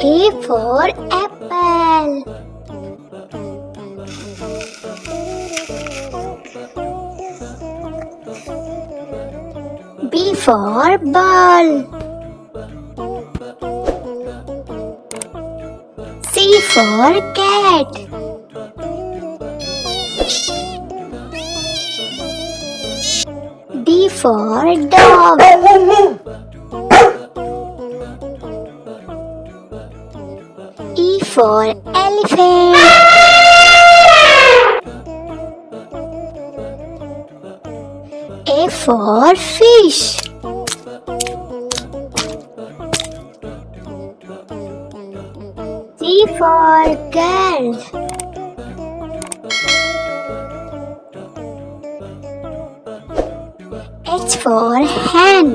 A for apple. B for ball. C for cat. D for dog. E for elephant. A for fish. G for girl. H for hen.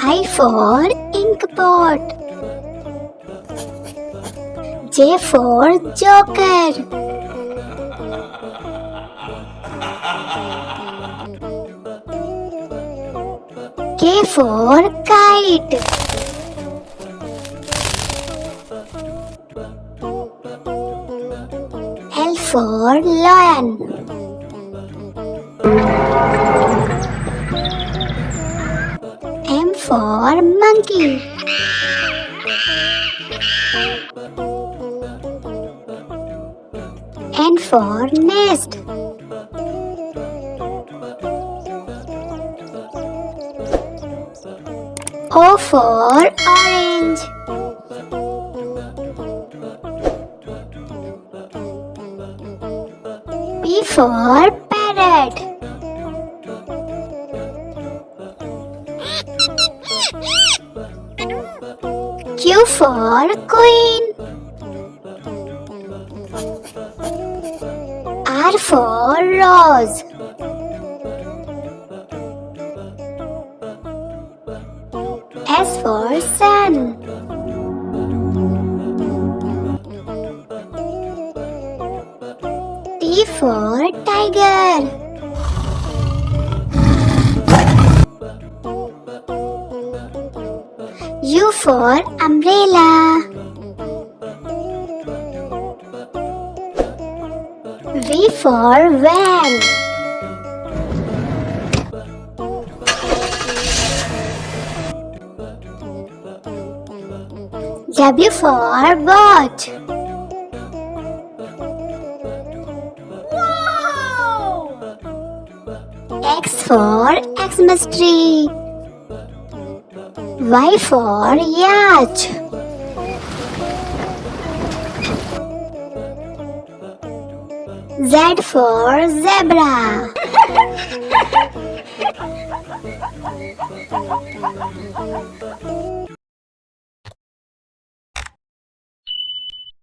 I for ink pot. J for joker. K for kite. L for lion. M for monkey. N for nest. O for orange. P for parrot. Q for queen. R for rose. S for sun. T for tiger. U for umbrella. V for van. W for watch. Wow! X for Xmas tree. Y for yacht. Z for zebra.